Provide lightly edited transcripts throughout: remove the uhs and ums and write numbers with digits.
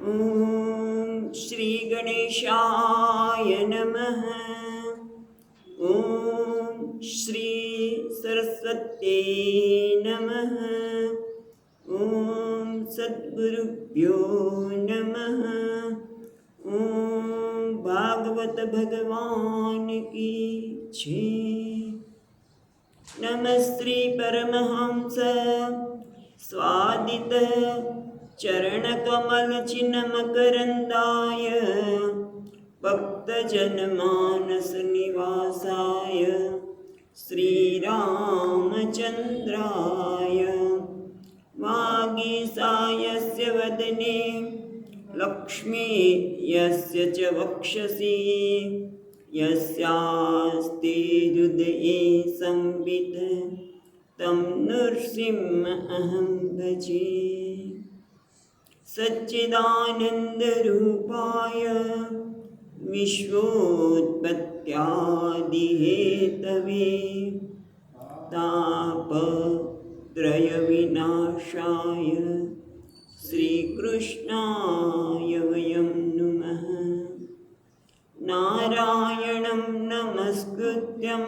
ॐ श्री गणेशाय नमः। ॐ श्री सरस्वत्यै नमः। ॐ सद्गुरुभ्यो नमः। ॐ भागवत भगवान की जय। नमस्ते परमहंस स्वादित चरणकमलचिन्मकरन्दाय भक्तजनमानस निवासाय श्रीरामचन्द्राय वागीसायस्य वदने लक्ष्मी यस्य च वक्षसि यस्यास्ति हृदये संवित् तं नृसिंहमहं भजे। सच्चिदानन्दरूपाय विश्वोत्पत्त्यादिहेतवे तापत्रयविनाशाय श्रीकृष्णाय वयं नुमः। नारायणं नमस्कृत्यं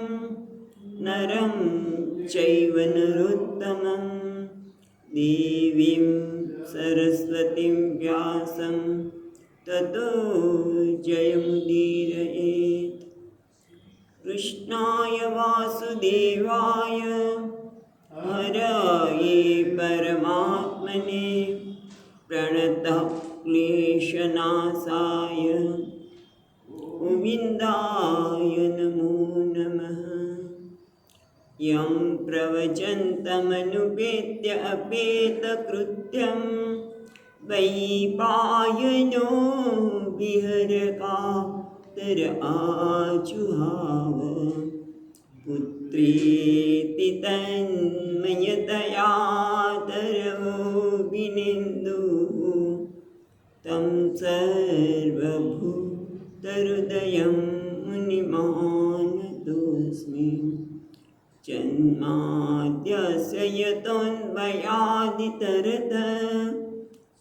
नरं चैव नरोत्तमं देवीं सरस्वतीं व्यासं ततो जयमुदीरयेत्। कृष्णाय वासुदेवाय हरये परमात्मने प्रणतः क्लेशनाशाय गोविन्दाय नमो नमः। यं प्रवचन्तमनुपेत्य अपेतकृत्यं वैपायनो विहरकातर आजुहाव। पुत्रेति तन्मयतया तरवो विनिन्दुः तं सर्वभूतहृदयं मुनिमानतोऽस्मि। जन्माद्यस्य यतोऽन्वयादितरतः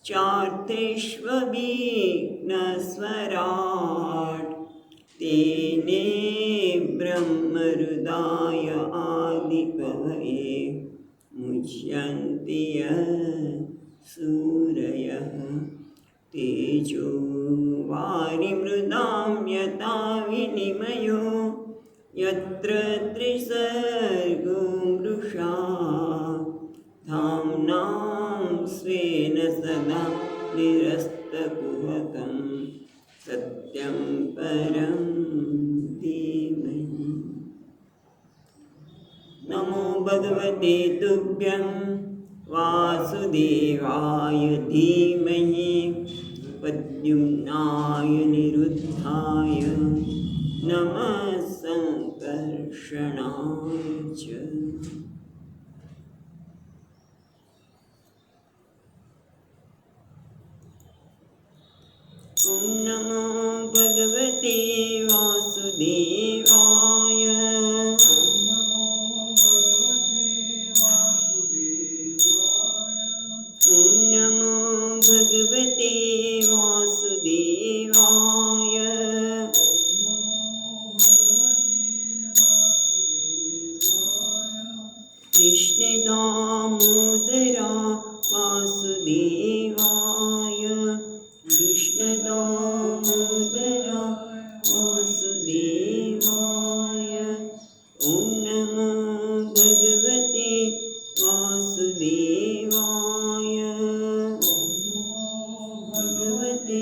चार्थेष्वभिघ्नस्वराट् तेने ब्रह्महृदाय आदिकवये मुह्यन्ति सूरयः। तेजो वारिमृदां यथा विनिमयो यत्र त्रिसर्गो मृषा धाम्ना स्वेन सदा निरस्तकुहकं सत्यं परं धीमहि। नमो भगवते तुभ्यं वासुदेवाय धीमहि प्रद्युम्नाय निरुद्धाय नमः संकर्षणाय च। ॐ नमो भगवते वासुदेवाय। ॐ नमो भगवते वासुदेवाय। कृष्ण दामोदरा वासुदेवाय। कृष्ण दामोदरा वासुदेवाय। ॐ नमो भगवते वासुदेवाय। भगवते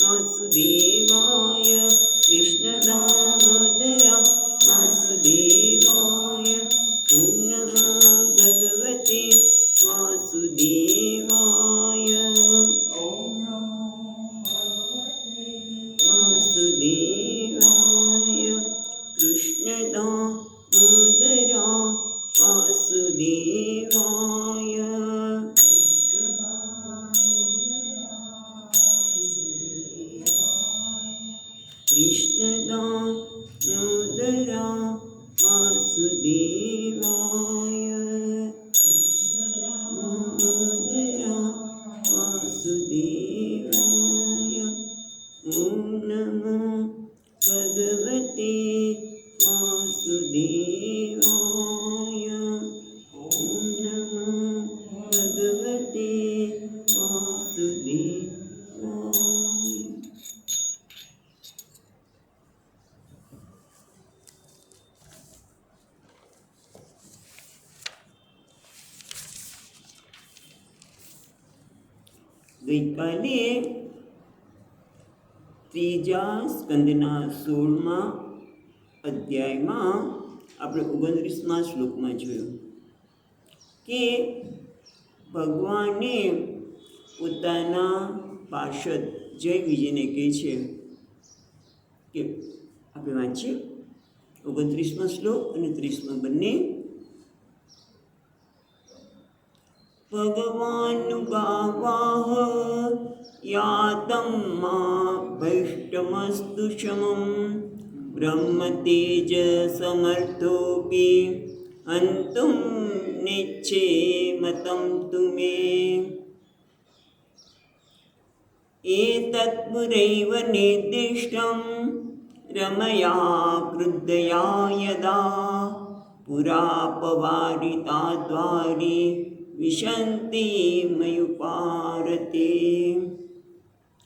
વાસુદેવાય કૃષ્ણ દામોદરા વાસુદેવાય ઓમ નમો ભગવતે વાસુદેવાય વાસુદેવાય કૃષ્ણ દામોદરા વાસુદેવાય કૃષ્ણ દામોદરા વાસુદેવાય દામોદરા વાસુદેવાય ઓમ નમો ભગવતે વાસુદેવાય ઓમ નમો ભગવતે વાસુદેવાય. ગઈકાલે ત્રીજા સ્કંદના 16મા અધ્યાયમાં આપણે 29મા શ્લોકમાં જોયું કે ભગવાને પોતાના પાર્ષદ જય વિજયને કહે છે કે આપણે વાંચીએ 29મા શ્લોક અને 30મા બંને. ભગવાનુગાવાહ યાતમ મા ભૈષ્ટમસ્તુ શમં બ્રહ્મ તેજ સમર્થોપી અંતુમ નિચ્છે મતમ તુમે એતત્પુરૈવ નિર્દિષ્ટં રમયા કૃદ્ધયા યદા પુરાપવારિતા દ્વારી વિશંતિ મયુપારતે.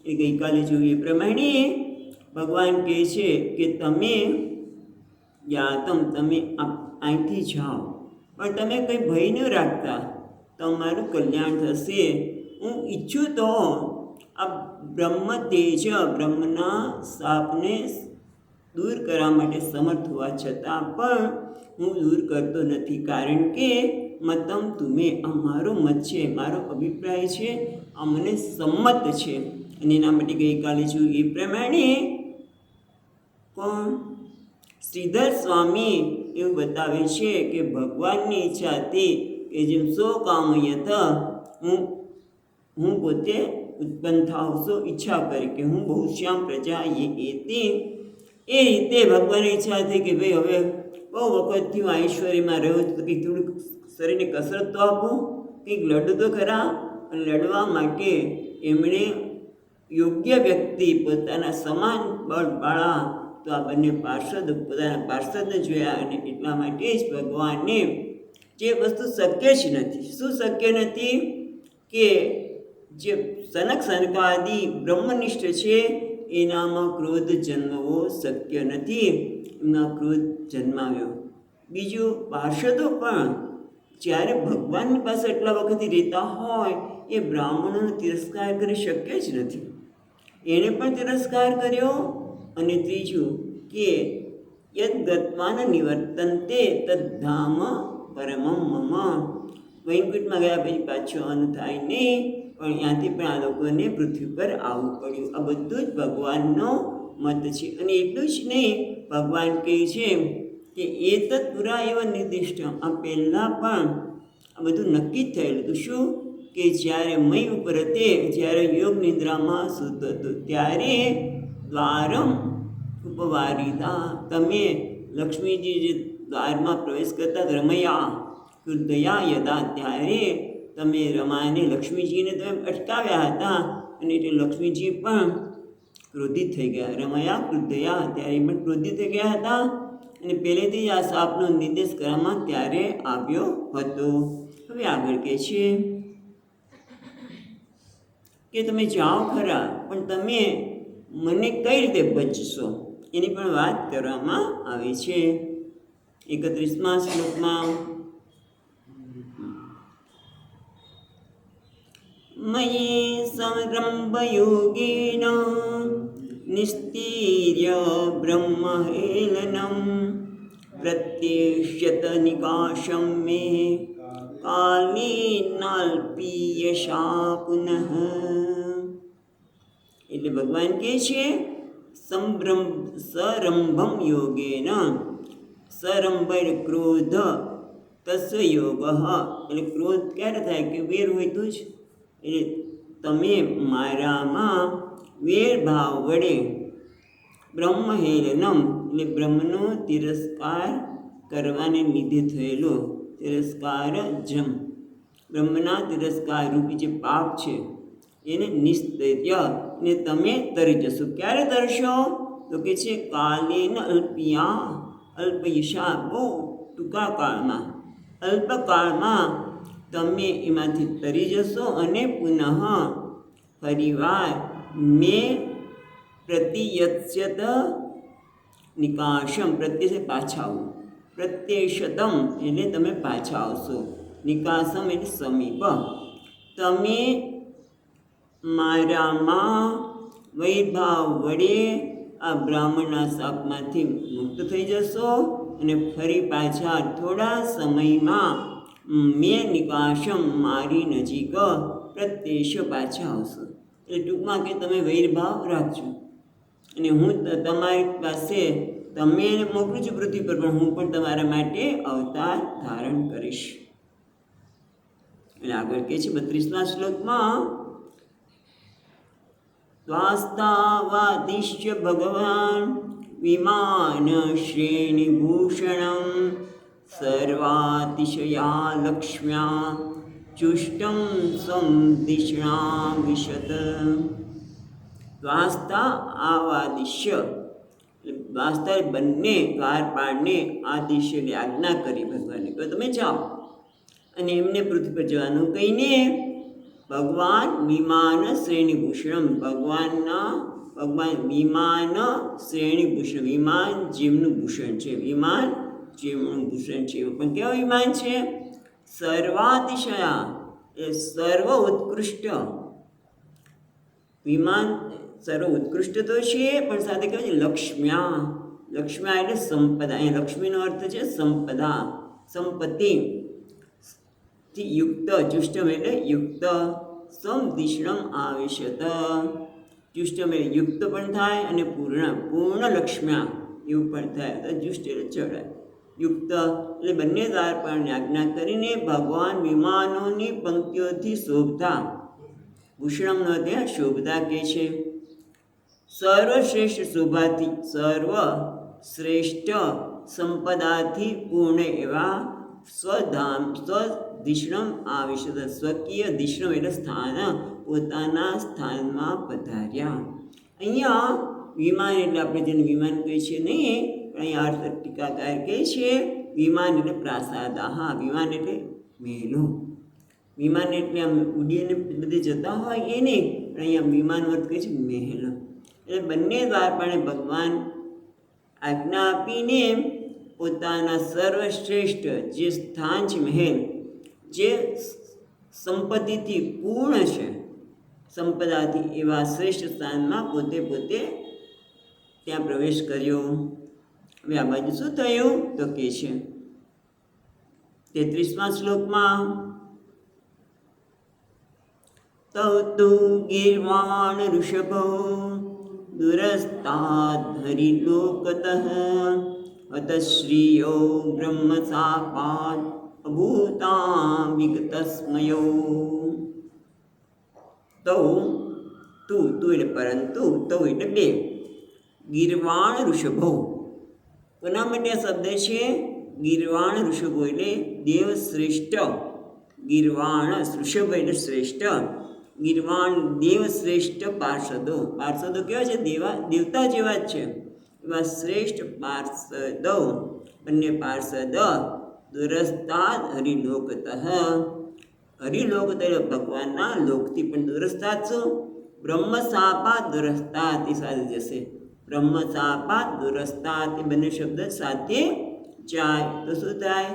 એ ગઈકાલે જોઈએ પ્રમાણે ભગવાન કહે છે કે તમે તમે અહીંથી જાઓ પણ તમે કંઈ ભય ન રાખતા, તમારું કલ્યાણ થશે. હું ઈચ્છું તો આ બ્રહ્મ તેજ બ્રહ્મના શાપને દૂર કરવા માટે સમર્થ હોવા છતાં પણ હું દૂર કરતો નથી, કારણ કે મતમ તુમે આ મારો મત છે, મારો અભિપ્રાય છે, આ મને સંમત છે. અને એના માટે ગઈકાલે જોયું એ પ્રમાણે પણ શ્રીધર સ્વામી એવું બતાવે છે કે ભગવાનની ઈચ્છા હતી કે જેમ સો કામ યથ હું પોતે ઉત્પન્ન થાવ, સો ઈચ્છા કરી કે હું બહુ શ્યામ પ્રજા એ રીતે ભગવાનની ઈચ્છા હતી કે ભાઈ હવે બહુ વખતથી હું ઐશ્વર્યમાં રહ્યો છું, તો કંઈક થોડુંક શરીરને કસરત તો આપું, કંઈક લડું તો ખરા. અને લડવા માટે એમણે યોગ્ય વ્યક્તિ પોતાના સમાન બળવાળા તો આ બંને પોતાના પાર્ષદ જોયા. અને એટલા માટે જ ભગવાનને જે વસ્તુ શક્ય જ નથી. શું શક્ય નથી? કે જે સનકાદિ બ્રહ્મનિષ્ઠ છે એનામાં ક્રોધ જન્મવો શક્ય નથી. એમના ક્રોધ જન્માવ્યો. બીજું પાર્ષદો પણ જ્યારે ભગવાનની પાસે એટલા વખતથી રહેતા હોય એ બ્રાહ્મણોનો તિરસ્કાર કરી શક્ય જ નથી. એણે પણ તિરસ્કાર કર્યો. અને ત્રીજું કે યદ ગત્વાન નિવર્તન્તે તદ્ધામ પરમમ મમ, વૈકુંઠમાં ગયા પછી પાછું અનું થાય નહીં, પણ ત્યાંથી પણ આ લોકોને પૃથ્વી પર આવવું પડ્યું. આ બધું જ ભગવાનનો મત છે. અને એટલું જ નહીં, ભગવાન કહે છે કે એ તત્ પુરા એવા નિર્દિષ્ટ, આ પહેલાં પણ આ બધું નક્કી જ થયેલું હતું. શું? કે જ્યારે મય ઉપર તે જ્યારે યોગ નિદ્રામાં સૂતો હતો ત્યારે દ્વારમ ઉપવારિતા, તમે લક્ષ્મીજી જે દ્વારમાં પ્રવેશ કરતા રમયા કૃદયા યદા, ત્યારે તમે રમાને લક્ષ્મીજીને તમે અટકાવ્યા હતા. અને એટલે લક્ષ્મીજી પણ ક્રોધિત થઈ ગયા. રમયા કૃદયા, ત્યારે પણ ક્રોધિત થઈ ગયા હતા. અને પહેલેથી જ આ શાપનો નિર્દેશ કરવામાં ત્યારે આવ્યો હતો. હવે આગળ કહે છે કે તમે જાઓ ખરા, પણ તમે મને કઈ રીતે ભજશો એની પણ વાત કરવામાં આવે છે 31મા શ્લોકમાં. મયે સંરંભયોગેન નિસ્તીર્ય બ્રહ્મહેલનમ પ્રત્યેષ્યત નિકાશમ મે કાલેનાલ્પીયશા પુનઃ. એટલે ભગવાન કહે છે સરંભમ યોગેન, સરંભ એટલે ક્રોધ, તસ્ય યોગ એટલે ક્રોધ ક્યારે થાય કે વેર હોય તો જ. એટલે તમે મારામાં વેરભાવ વડે બ્રહ્મહેલનમ એટલે બ્રહ્મનો તિરસ્કાર કરવાને લીધે થયેલો તિરસ્કાર જમ, બ્રહ્મના તિરસ્કાર રૂપી જે પાપ છે એને નિસ્તર્ય ને તમે તરી જશો. ક્યારે તરશો તો કે છે કાલેન અલ્પયશા, બહુ ટૂંકા કાળમાં, અલ્પકાળમાં તમે એમાંથી તરી જશો અને પુનઃ ફરીવાર મેં પ્રતિયત્સ્યત નિકાશમ, પ્રત્યે પાછા આવું, પ્રત્યેશતમ એટલે તમે પાછા આવશો, નિકાશમ એટલે સમીપ. તમે મારામાં વૈભાવ વડે આ બ્રાહ્મણના શાપમાંથી મુક્ત થઈ જશો અને ફરી પાછા થોડા સમયમાં મેં નિકાશમ મારી નજીક પ્રત્યેશ પાછા આવશો. એટલે ટૂંકમાં કે તમે વૈરભાવ રાખજો અને હું તમારી પાસે તમે મોકલું છું પૃથ્વી પર, પણ હું પણ તમારા માટે અવતાર ધારણ કરીશ. એટલે આગળ કહે છે 32મા શ્લોકમાં ત્વાસ્તાવાદિશ્ય ભગવાન વિમાન શ્રેણીભૂષણમ સર્વાતિશયા લક્ષ્મ્યા ચુષ્ટમ સ્વમ દિષ્ણા વિશત. દ્વાસ્તા આવાદિશ્ય, દ્વાસ્તા બંને દ્વારપાળને આદિશ્યને આજ્ઞા કરી ભગવાને કહ્યું તમે જાઓ, અને એમને પૃથ્વી પર જવાનું કહીને ભગવાન વિમાન શ્રેણીભૂષણમ, ભગવાન વિમાન શ્રેણીભૂષણ, વિમાન જેમનું ભૂષણ છે, વિમાન જેમનું ભૂષણ છે. પણ કેવું વિમાન છે? સર્વાતિશયા એ સર્વ ઉત્કૃષ્ટ વિમાન, સર્વ ઉત્કૃષ્ટ તો છે પણ સાથે કહેવાય છે લક્ષ્મ્યા, લક્ષ્મ્યા એટલે સંપદા. અહીંયા લક્ષ્મીનો અર્થ છે સંપદા, સંપત્તિ થી યુક્ત, ચુષ્ટમ એટલે યુક્ત, સમધિષ્ણમ આવિશત, ચુષ્ટમ એટલે યુક્ત પણ થાય અને પૂર્ણ લક્ષ્મ્યા એવું પણ થાય, ચુષ્ટ એટલે ચડાય, યુક્ત એટલે બંને દ્વારપાળને આજ્ઞા કરીને ભગવાન વિમાનોની પંક્તિઓથી શોભતા, ભૂષણમનો ત્યાં શોભતા કહે છે. સર્વશ્રેષ્ઠ શોભાથી, સર્વશ્રેષ્ઠ સંપદાથી પૂર્ણ એવા સ્વધિષ્ણમ આવિશત, સ્વકીય દિષ્ણમ એટલે સ્થાન, પોતાના સ્થાનમાં પધાર્યા. અહીંયા વિમાન એટલે આપણે જેને વિમાન કહીએ છીએ નહીં, પણ અહીંયા અર્થ ટીકાકાર કહે છે વિમાન એટલે પ્રાસાદ. હા, વિમાન એટલે મહેલો, વિમાન એટલે આમ ઉડીને બધે જતા હોય એ નહીં, પણ અહીંયા વિમાન અર્થ કહે છે મહેલ. એટલે બંને દ્વારપાળે ભગવાન આજ્ઞા આપીને પોતાના સર્વશ્રેષ્ઠ જે સ્થાન છે મહેલ, જે સંપત્તિથી પૂર્ણ છે, સંપદાથી એવા શ્રેષ્ઠ સ્થાનમાં પોતે ત્યાં પ્રવેશ કર્યો. હવે આ બાજુ શું થયું તો કે છે 33મા શ્લોકમાં તૌ ગીર્વાણ ઋષભો દુરસ્તાદ હરિલોકતઃ અતશ્રીયો બ્રહ્મસાપાદ અભૂતા વિગતસ્મયો. તૌ તું એટલે પરંતુ, તૌ એટલે બે, ગીર્વાણ ઋષભો, કોના માટે શબ્દ છે? ગીર્વાણ ઋષભો એટલે દેવ શ્રેષ્ઠ, ગીર્વાણ ઋષભ એટલે શ્રેષ્ઠ, ગીર્વાણ દેવ શ્રેષ્ઠ પાર્ષદો, પાર્ષદો કેવા છે? દેવતા જેવા જ છે એવા શ્રેષ્ઠ પાર્ષદો, બંને પાર્ષદ દુરસ્તાદ હરિલોકતઃ, હરિલોક એટલે ભગવાનના લોકથી પણ દુરસ્તાદ છો. બ્રહ્મશાપાદ દુરસ્તાદ એ સાથે જશે, બ્રહ્મશાપાદ દુરસ્તાદ એ બંને શબ્દ સાથે જાય તો શું થાય?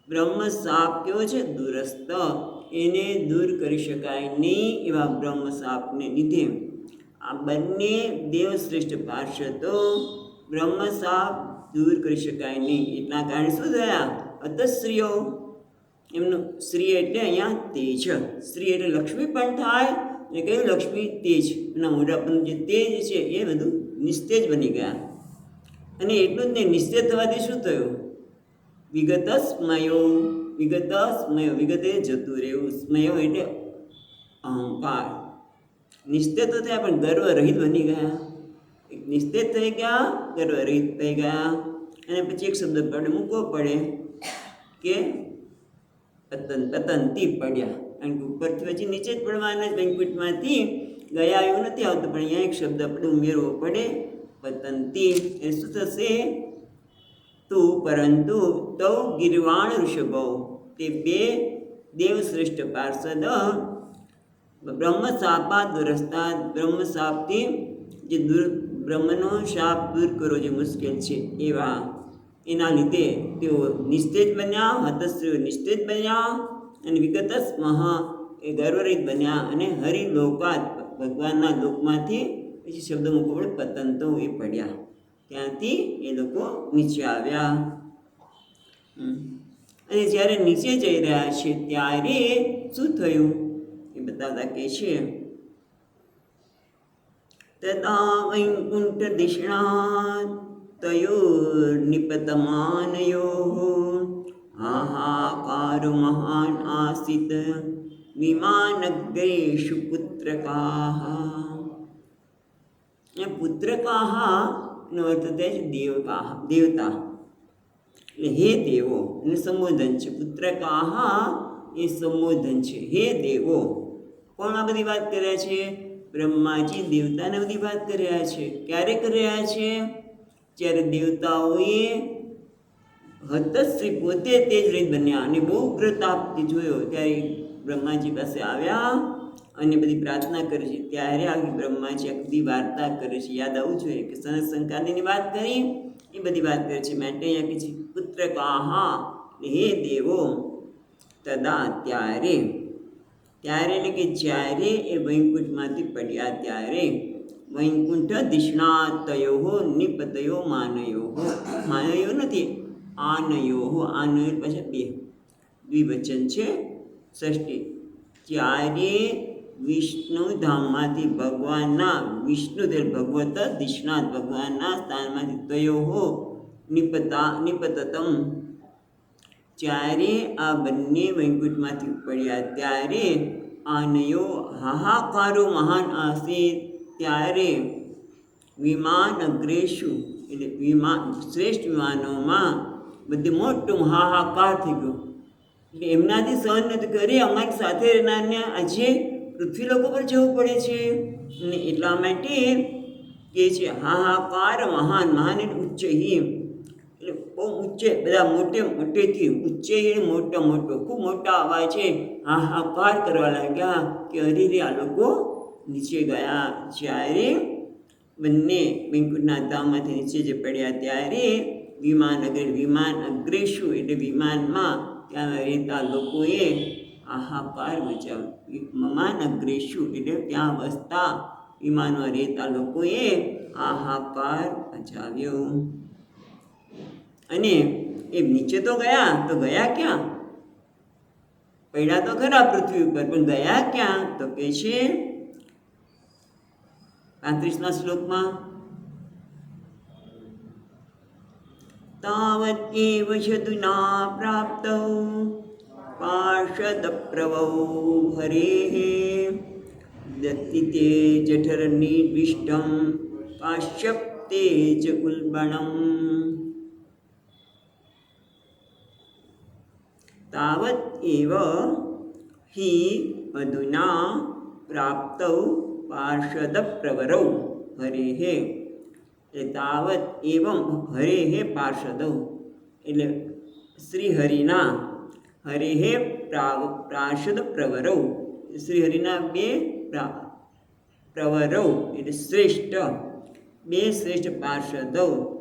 બ્રહ્મશાપ કેવો છે? દુરસ્ત, એને દૂર કરી શકાય નહીં એવા બ્રહ્મ શાપને લીધે આ બંને દેવશ્રેષ્ઠ પાર્ષદો બ્રહ્મ શાપ દૂર કરી શકાય નહીં એટલા કારણે શું થયા અતશ્રીઓ એમનું શ્રી એટલે અહીંયા તેજ શ્રી એટલે લક્ષ્મી પણ થાય અને કયું લક્ષ્મી તેજ એના મોઢા પરનું જે તેજ છે એ બધું નિસ્તેજ બની ગયા અને એટલું જ નહીં નિસ્તેજ થવાથી શું થયું વિગત સ્મયો વિગતે જતું રહેવું સ્મયો એટલે અહંકાર નિસ્તેજ તો થયા પણ ગર્વ રહિત બની ગયા એક નિસ્તેજ થઈ ગયા ગર્વ રહિત થઈ ગયા અને પછી એક શબ્દ પડે મૂકવો પડે કે પતંતી પડ્યા કારણ કે ઉપરથી પછી નીચે જ પડવાના વેંકુટમાંથી ગયા એવું નથી આવતું પણ અહીંયા એક શબ્દ આપણે ઉમેરવો પડે પતંતી એ શું થશે તું પરંતુ તૌ ગિરવાણ ઋષભો તે બે દેવશ્રેષ્ઠ પાર્ષદ બ્રહ્મ શાપા દુરસ્તા બ્રહ્મ શાપથી જે બ્રહ્મનો શાપ દૂર કરવો જે મુશ્કેલ છે એવા એના લીધે તેઓ નિસ્તેજ બન્યા હતશ્રીઓ નિસ્તેજ બન્યા અને વિગતસ મહા એ ગર્વરહિત બન્યા અને હરિલોકાત ભગવાનના લોકમાંથી પછી શબ્દ મૂકવો પડે પતંતો એ પડ્યા ત્યાંથી એ લોકો નીચે આવ્યા અને જ્યારે નીચે જઈ રહ્યા છે ત્યારે શું થયું એ બતાવતા કહે છે તદા વૈકુંઠ દિષ્ણાત તયોર્નિપતમાનયો હાહાકાર મહાન આસિત વિમાનગ્રેષુ પુત્રકાહ પુત્રકાહ નો અર્થ થાય છે દેવતા એટલે હે દેવો એને સંબોધન છે પુત્રકાહ એ સંબોધન છે હે દેવો કોણ આ બધી વાત કર્યા છે બ્રહ્માજી દેવતાને બધી વાત કરી રહ્યા છે ક્યારે કરી રહ્યા છે જ્યારે દેવતાઓએ હતશ્રી પોતે તેજ રહિત બન્યા અને બહુ ઉગ્રતાપથી જોયો ત્યારે બ્રહ્માજી પાસે આવ્યા અને બધી પ્રાર્થના કરે છે ત્યારે આવી બ્રહ્માજી આ બધી વાર્તા કરે છે યાદ આવવું જોઈએ કે સનત સંકાદીની વાત કરી એ બધી વાત કરે છે માટે અહીંયા કે છે પુત્ર કાહા હે દેવો તદા ત્યારે એટલે કે જ્યારે એ વૈકુંઠમાંથી પડ્યા ત્યારે વૈકુંઠ દિષ્ણાતયો નિપતયો માનયો નથી આનયો પાછા બે દ્વિવચન છે ષષ્ઠી ત્યારે વિષ્ણુ ધામમાંથી ભગવાનના વિષ્ણુ ભગવત દિષ્ણાત ભગવાનના સ્થાનમાંથી તયો નિપતતમ જ્યારે આ બંને વૈકુંઠમાંથી પડ્યા ત્યારે આનયો હાહાકારો મહાન આસિત ત્યારે વિમાન અગ્રેશુ એટલે શ્રેષ્ઠ વિમાનોમાં બધે મોટો હાહાકાર થઈ ગયો એટલે એમનાથી સહન નથી કરી અમારી સાથે રહેનારને આજે પૃથ્વી લોકો પર જવું પડે છે અને એટલા માટે કે છે હાહાકાર મહાન એટલે ઉચ્ચ એટલે બહુ ઊંચે બધા મોટેથી ઊંચે મોટો ખૂબ મોટા અવાજ છે હાહાકાર કરવા લાગ્યા કે અરે આ લોકો નીચે ગયા જ્યારે બંને વૈકુંઠના ધામમાંથી નીચે જે પડ્યા ત્યારે વિમાન અગ્રેશુ એટલે વિમાનમાં ત્યાં રહેતા લોકોએ હાહાકાર મચાવ્યો વિમાન અગ્રેશુ એટલે ત્યાં વસતા વિમાનમાં રહેતા લોકોએ હાહાકાર મચાવ્યો અને એ નીચે તો ગયા ક્યાં પડ્યા તો ખરા પૃથ્વી ઉપર પણ ગયા ક્યાં તો કે છે 35મા શ્લોકમાં તાવત એવ શદુના પ્રાપ્તૌ પાર્ષદ પ્રવૌ હરેઃ દત્તિતે જઠરનિર્વિષ્ટં કાશ્યપ્તે ચ ઉલ્બણં તાવત એવ હિ અધુના પ્રાપ્તૌ પાર્ષદ પ્રવરૌ હરેઃ એટલે તાવત એવમ હરેઃ પાર્ષદૌ એટલે શ્રી હરિના હરેઃ પાર્ષદ પ્રવરૌ શ્રી હરિના બે પ્રવરૌ એટલે બે શ્રેષ્ઠ પાર્ષદો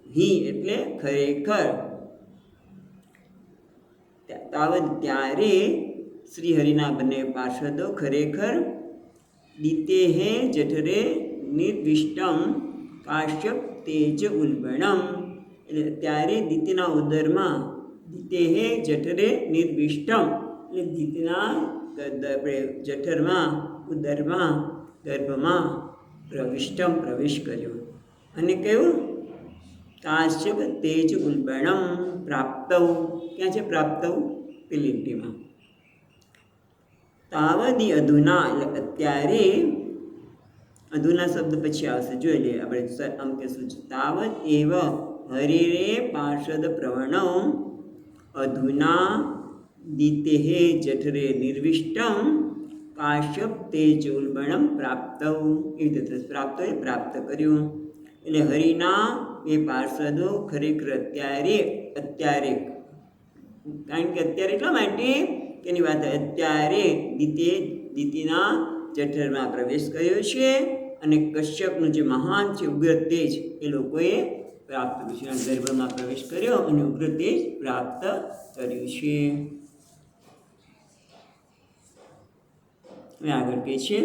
હિ એટલે ખરેખર તાવત ત્યારે શ્રીહરિના બંને પાર્ષદો ખરેખર દિતેહે જઠરે નિર્વિષ્ટમ કાશ્યપ તેજ ઉલ્બણમ, એટલે ત્યારે દિતિના ઉદરમાં દિતેહે જઠરે નિર્વિષ્ટમ, એટલે દિતિના જઠરમાં ઉદરમાં ગર્ભમાં પ્રવિષ્ટમ પ્રવેશ કર્યો. અને કયું? કાશ્યપ તેજ ઉલ્બણમ પ્રાપ્તવ. ક્યાં છે પ્રાપ્તવ? પેલી લીટીમાં. તાવદી અધુના, એટલે અત્યારે. અધુના શબ્દ પછી આવશે, જોઈ લઈએ આપણે. આમ કે શું છે? તાવત એવ હરિરે પાર્ષદ પ્રવણો અધુના દિતેહે જઠરે નિર્વિષ્ટમ કાશ્યપ તેજ ઉલ્બણમ પ્રાપ્તવ. એ રીતે પ્રાપ્ત એ પ્રાપ્ત કર્યું. એટલે હરિના એ પાર્ષદો ખરેખર અત્યારે, કારણ કે અત્યારે એટલા માટે એની વાત અત્યારે દિતિના જઠરમાં પ્રવેશ કર્યો છે, અને કશ્યપનું જે મહાન છે ઉગ્ર તેજ એ લોકોએ પ્રાપ્ત કર્યું છે. ગર્ભમાં પ્રવેશ કર્યો અને ઉગ્ર તેજ પ્રાપ્ત કર્યું છે. હવે આગળ કહે છે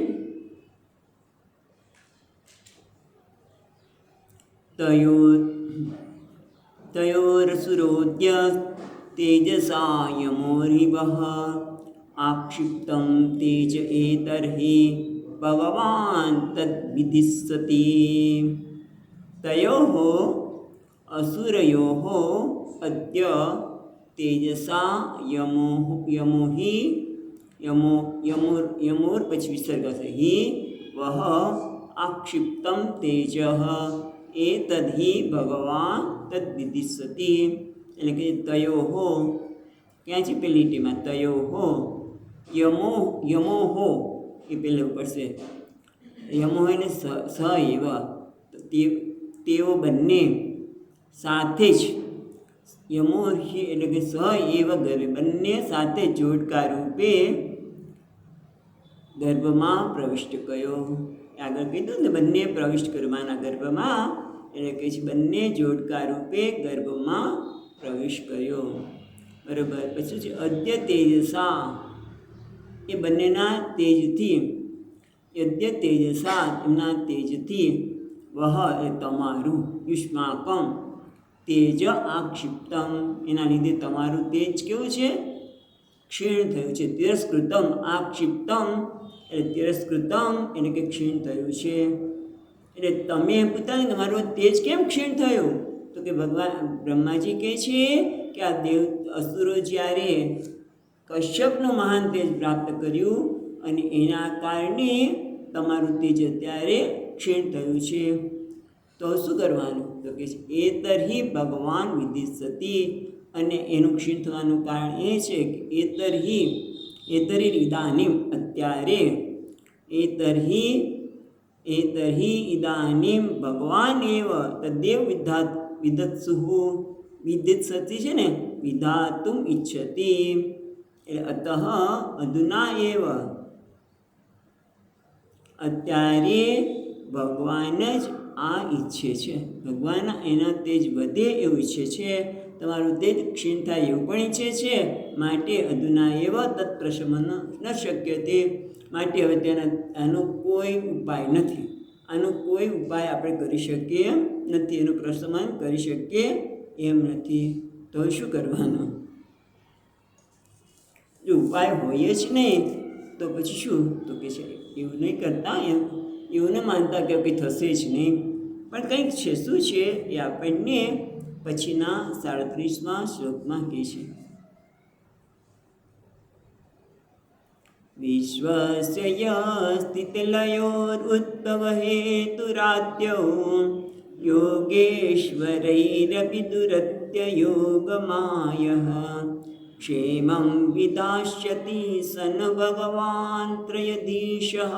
તયોરસુરોદ્ય તેજસા યમોરિવઃ આક્ષિપ્તમ તેજ એતર્હિ ભગવાન તદ્વિધિસ્સતિ. તયોઃ અસુરયોઃ અદ્ય તેજસા યમોર પછી વિસર્ગ છે. હિ વહ આક્ષિપ્તમ તેજઃ એતદ્હિ ભગવાન તદ્વિધિસ્સતિ. એટલે કે તયોઃ, ક્યાં છે પેલી લીટીમાં? તયોઃ યમોઃ એ પહેલાં પડશે. યમો એને સ એવા, તેઓ બંને સાથે જ. યમો એટલે કે સ એવ ગર્ભે, બંને સાથે જોડકા રૂપે ગર્ભમાં પ્રવિષ્ટ કર્યો. આગળ કીધું ને બંને પ્રવિષ્ટ કર્યો માના ગર્ભમાં, એટલે કે બંને જોડકા રૂપે ગર્ભમાં પ્રવેશ કર્યો. બરાબર. પછી છે અદ્ય તેજસા, એ બંનેના તેજથી. યદ્ય તેજસા, એમના તેજથી. વહ એ તમારું. યુષ્માકમ તેજ આક્ષિપ્તમ, એના લીધે તમારું તેજ કેવું છે? ક્ષીણ થયું છે. તિરસ્કૃતમ આક્ષિપ્તમ, એટલે તિરસ્કૃતમ એટલે કે ક્ષીણ થયું છે. એટલે તમે પૂછતા તમારું તેજ કેમ ક્ષીણ થયું? તો કે ભગવાન બ્રહ્માજી કહે છે કે આ અસુરો જ્યારે કશ્યપનું મહાન તેજ પ્રાપ્ત કર્યું અને એના કારણે તમારું તેજ અત્યારે ક્ષીણ થયું છે. તો શું કરવાનું? તો કે એ તરહી ભગવાન વિધિસ્સતિ, અને એનું ક્ષીણ થવાનું કારણ એ છે કે એતરી ઇદાનીમ, અત્યારે. એતર્હિ ઇદાનીમ ભગવાન એવ તદ્દેવ વિદિત્સતિ છે ને, વિધાતુમ ઈચ્છતિ. એટલે અતઃ અધુના એવ, અત્યારે ભગવાન જ આ ઈચ્છે છે. ભગવાન એના તેજ વધે એવું ઈચ્છે છે, તમારું તેજ ક્ષીણ થાય એવું પણ ઈચ્છે છે. માટે અધુના એવ તત્પ્રશમન ન શક્ય તે, માટે હવે આનો કોઈ ઉપાય નથી. આનો કોઈ ઉપાય આપણે કરી શકીએ નથી, એનું પ્રશમન કરી શકીએ એમ નથી. તો શું કરવાનું? જો ઉપાય હોય જ નહીં તો પછી શું? તો કે છે એવું નહીં કરતા, એવું ન માનતા કે કંઈ થશે જ નહીં, પણ કંઈક છે. શું છે એ આપણને પછીના 37મા શ્લોકમાં કહે છે. વિશ્વસ્ય યસ્થિતિલયોરુદ્ભવ હેતુરાદ્યૌ યોગેશ્વરૈરપિ દુરત્ય યોગમાયઃ ક્ષેમં વિદાસ્યતિ સન ભગવાન ત્રયધીશઃ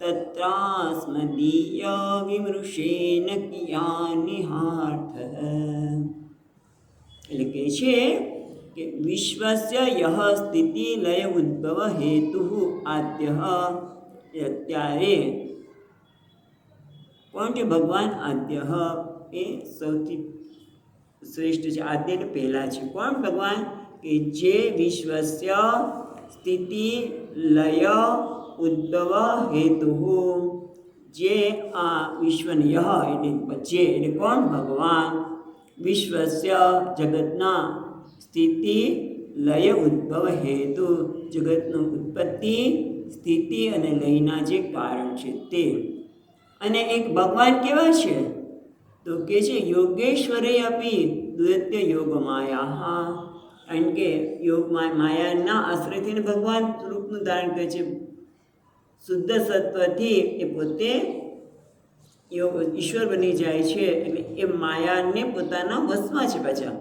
તત્રાસ્મદીય વિમૃશેન કિયાનિહાર્થઃ. એટલે કે છે કે વિશ્વસ્ય યહ સ્થિતિ લય ઉદ્ભવ હેતુ આદ્યઃ, અત્યારે કોણ છે? ભગવાન આદ્યઃ, એ સૌથી શ્રેષ્ઠ છે. આદ્ય એટલે પહેલાં છે. કોણ? ભગવાન, કે જે વિશ્વસ્ય સ્થિતિ લય ઉદ્ભવ હેતુ, જે આ વિશ્વની યહ એટલે વચ્ચે એટલે કોણ? ભગવાન. વિશ્વસ્ય જગતના સ્થિતિ લય ઉદ્ભવ હેતુ, જગતનું ઉત્પત્તિ સ્થિતિ અને લયના જે કારણ છે તે. અને એક ભગવાન કેવા છે? તો કે છે યોગેશ્વરે અપી દુરત્ય યોગ માયા, કારણ કે યોગ માયાના આશ્રયથી ભગવાન રૂપનું ધારણ કરે છે. શુદ્ધ સત્વથી એ પોતે ઈશ્વર બની જાય છે, એટલે એ માયાને પોતાના વશમાં છે પાછા.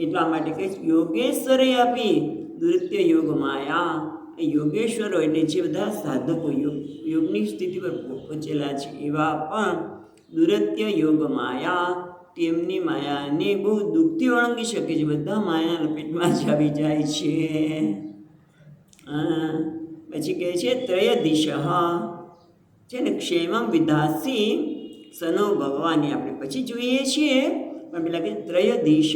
એટલા માટે કહે છે યોગેશ્વરે આપી દુરત્ય યોગ માયા. એ યોગેશ્વરો એટલે જે બધા સાધકો યોગની સ્થિતિ પર પહોંચેલા છે એવા પણ દુરત્ય યોગ માયા, તેમની માયાને બહુ દુઃખથી ઓળંગી શકે છે. બધા માયાના લપેટમાં જ આવી જાય છે. પછી કહે છે ત્રયદિશ છે ને ક્ષેમમ વિધાસી સનો ભગવાનની આપણે પછી જોઈએ છીએ, પણ પેલા કે ત્રયદિશ.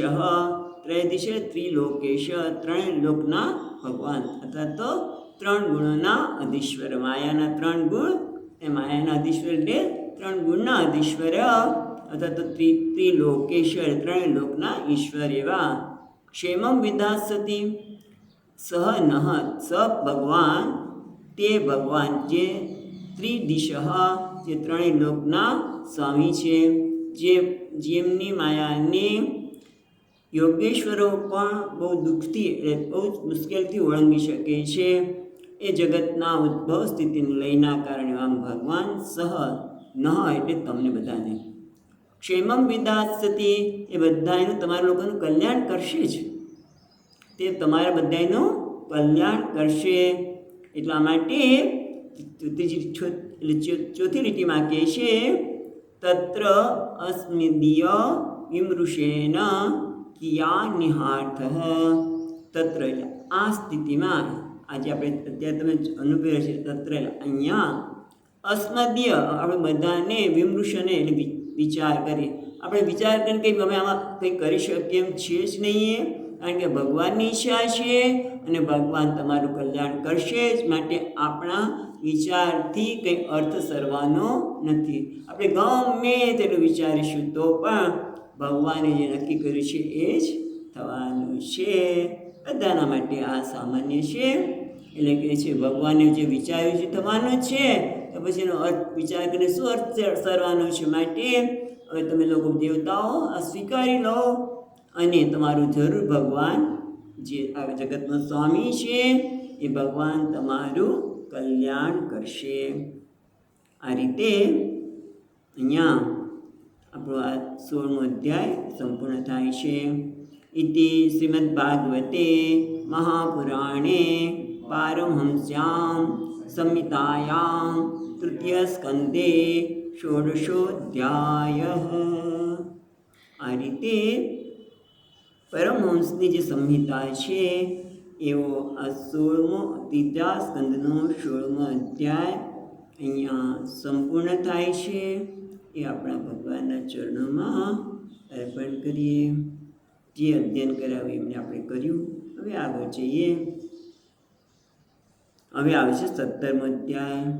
ત્રયદિશ ત્રિલોકેશ, ત્રણ લોકના ભગવાન અથવા તો ત્રણ ગુણોના અધીશ્વર. માયાના ત્રણ ગુણ, એ માયાના અધીશ્વર એટલે ત્રણ ગુણના અધીશ્વર અથવા તો ત્રિલોકેશ્વર, ત્રણ લોકના ઈશ્વર એવા. ક્ષેમમ વિધાસતી સહ નહ, સ ભગવાન, તે ભગવાન જે ત્રિદિશ, જે ત્રણેય લોકના સ્વામી છે, જેમની માયાને યોગેશ્વરો પણ બહુ દુઃખથી એટલે બહુ મુશ્કેલથી ઓળંગી શકે છે. એ જગતના ઉદ્ભવ સ્થિતિને લયના કારણે આમ ભગવાન સહ ન એટલે તમને બધાને ક્ષેમમ વિદાસતી, એ બધાનું તમારા લોકોનું કલ્યાણ કરશે જ. તે તમારા બધાનું કલ્યાણ કરશે. એટલા માટે ચોથી લીટીમાં કહે છે તત્ર અસ્મિદીય વિમૃષેન કિયા નિહાર્થ. તત્ર એટલે આ સ્થિતિમાં, આજે આપણે અત્યારે તમે અનુભવે છે તત્ર અહીંયા અસ્મદીય આપણે બધાને વિમૃષને એટલે વિચાર કરીએ. આપણે વિચાર કરીને કંઈ અમે આમાં કંઈ કરી શકીએ એમ છીએ જ નહીં, કારણ કે ભગવાનની ઈચ્છા છે અને ભગવાન તમારું કલ્યાણ કરશે જ. માટે આપણા વિચારથી કંઈ અર્થ સરવાનો નથી. આપણે ગમે તેટલું વિચારીશું તો પણ ભગવાને જે નક્કી કર્યું છે એ જ થવાનું છે. બધાના માટે આ સામાન્ય છે. એટલે કે છે ભગવાને જે વિચાર્યું છે થવાનું છે, તો પછી એનો અર્થ વિચાર કરીને શું અર્થ સરવાનો છે. માટે હવે તમે લોકો દેવતાઓ આ સ્વીકારી લો અને તમારું જરૂર ભગવાન જે આ જગતનો સ્વામી છે એ ભગવાન તમારું કલ્યાણ કરશે. આ રીતે અહીંયા આપણો આ 16મો અધ્યાય સંપૂર્ણ થાય છે. ઇતિ શ્રીમદ્ ભાગવતે મહાપુરાણે પારમહંસ્યામ સંહિતાયામ તૃતીય સ્કંદે ષોડશોધ્યાય. આ રીતે પરમહંસની જે સંહિતા છે એવો આ 16મો ત્રીજા સ્કંદનો 16મો અધ્યાય અહીંયા સંપૂર્ણ થાય છે. એ આપણા ભગવાનના ચરણોમાં અર્પણ કરીએ. જે અધ્યયન કરાવ્યું એમને આપણે કર્યું. હવે આગળ જઈએ. હવે આવે છે 17મો અધ્યાય.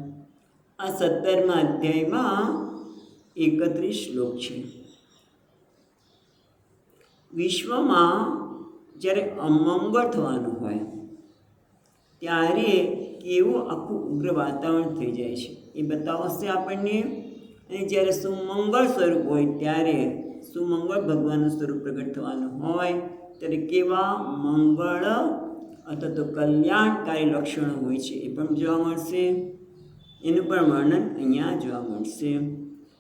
આ 17મા અધ્યાયમાં 31 શ્લોક છે. વિશ્વમાં જ્યારે અમંગળ થવાનું હોય ત્યારે કેવું આખું ઉગ્ર વાતાવરણ થઈ જાય છે એ બતાવશે આપણને. અને જ્યારે સુમંગળ સ્વરૂપ હોય ત્યારે સુમંગળ ભગવાનનું સ્વરૂપ પ્રગટ થવાનું હોય ત્યારે કેવા મંગળ અથવા તો કલ્યાણકારી લક્ષણો હોય છે એ પણ જોવા મળશે. એનું પણ વર્ણન અહીંયા જોવા મળશે.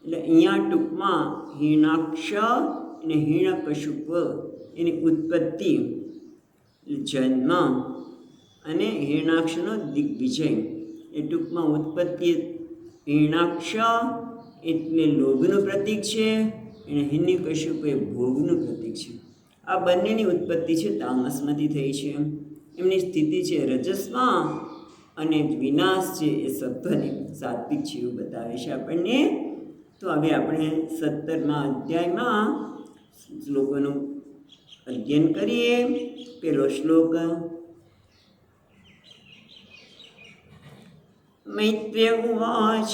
એટલે અહીંયા ટૂંકમાં હિરણાક્ષ અને હિરણ્યકશુપ એની ઉત્પત્તિ, જન્મ અને હિરણાક્ષનો દિગ્વિજય. એ ટૂંકમાં ઉત્પત્તિ હિરણાક્ષ એટલે લોભનું પ્રતીક છે અને હિરણ્યકશુપ એ ભોગનું પ્રતીક છે. આ બંનેની ઉત્પત્તિ છે તામસમાંથી થઈ છે. એમની સ્થિતિ છે રજસમાં અને વિનાશ છે એ સત્વની સાત્વિક છે એવું બતાવે છે આપણને. તો હવે આપણે 17મા અધ્યાયમાં શ્લોકોનું અધ્યયન કરીએ. પહેલો શ્લોક मैत्रेय उवाच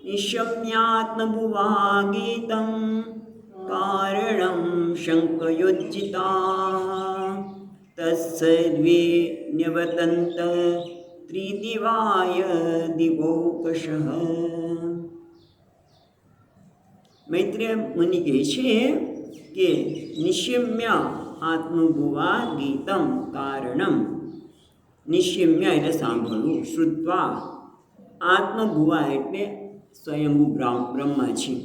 निशम्यात्मभुवा गीतं कारणं शङ्कयोज्जिताः तत्सर्वे न्यवतन्त त्रिदिवाय दिवौकशः. મૈત્રેય મુનિ કહે છે કે નિશમ્ય આત્મભુવા ગીતમ કારણમ. નિશમ્ય એટલે સાંભળવું, શ્રુત્વા આત્મભુવા એટલે સ્વયંભૂ બ્રહ્માજી,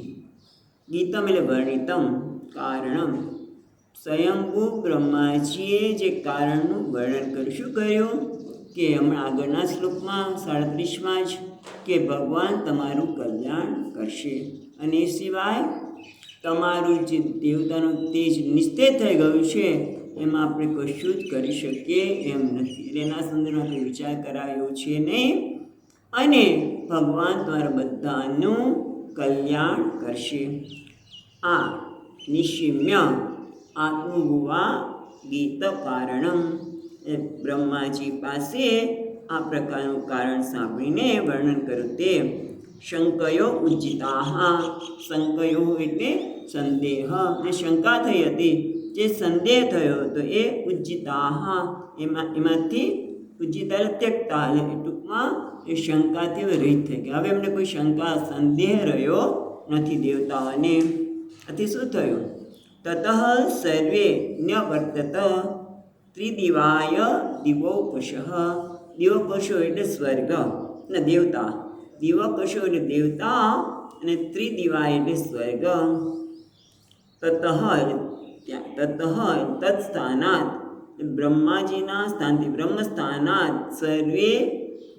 ગીતમ એટલે વર્ણિતમ કારણમ સ્વયંભૂ બ્રહ્માજીએ જે કારણનું વર્ણન કર્યું. શું કર્યું કે હમણાં આગળના શ્લોકમાં 37માં જ કે ભગવાન તમારું કલ્યાણ કરશે અને એ સિવાય તમારું જે દેવતાનું તેજ નિશ્ચય થઈ ગયું છે એમાં આપણે કશું જ કરી શકીએ એમ નથી. એટલે એના સંદર્ભમાં આપણે વિચાર કરાયો છે નહીં અને ભગવાન તમારા બધાનું કલ્યાણ કરશે. આ નિશમ્ય આત્મભુવા ગીત કારણમ એ બ્રહ્માજી પાસે આ પ્રકારનું કારણ સાંભળીને વર્ણન કર્યું તે શંકયો ઉજ્જિતા. શંકયો એટલે સંદેહ, જે શંકા થઈ હતી, જે સંદેહ થયો હતો એ ઉજ્જિતા એમાંથી ઉજ્જિતા ત્યક્તા એટલે ટૂંકમાં એ શંકાથી રહિત થઈ ગયા. હવે એમને કોઈ શંકા સંદેહ રહ્યો નથી દેવતાઓને. આથી શું થયું? તતઃ સર્વે ન્યવર્તત ત્રિદિવાય દિવોકશ. દિવોકશો એટલે સ્વર્ગ અને દેવતા, દિવોકશો એટલે દેવતા અને ત્રિદિવાય એટલે સ્વર્ગ. તતઃ તત્સ્થાનાત બ્રહ્માજીના સ્થાનથી, બ્રહ્મસ્થાનાત સર્વે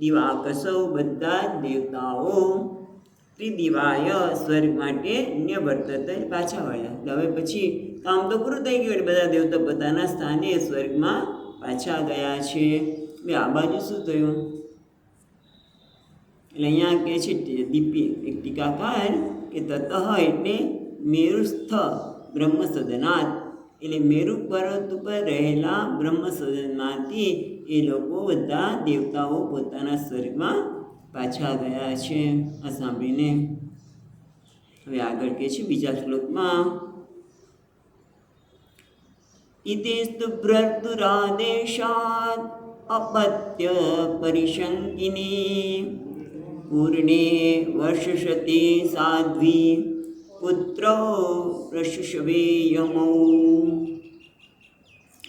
દિવાકશો બધા જ દેવતાઓ ત્રિદિવાય સ્વર્ગ માટે ન્યવર્તત પાછા વળ્યા. એટલે હવે પછી કામ તો પૂરું થઈ ગયું એટલે બધા દેવતા પોતાના સ્થાને સ્વર્ગમાં પાછા ગયા છે. હવે આ બાજુ શું થયું? એટલે અહીંયા કહે છે દીપી એક ટીકાકાર કે તતઃ એટલે મેરુસ્થ બ્રહ્મસદનાથ, એટલે મેરુ પર્વત ઉપર રહેલા બ્રહ્મસદનમાંથી એ લોકો બધા દેવતાઓ પોતાના સ્વર્ગમાં પાછા ગયા છે. આ સાંભળીને હવે આગળ કહે છે બીજા શ્લોકમાં ઇતેસ્તુ ભ્રતુરાદેશાત અપત્ય પરિશંકિની પૂર્ણે વર્ષશતે સાધ્વી પુત્રો પ્રશુષવે યમૌ.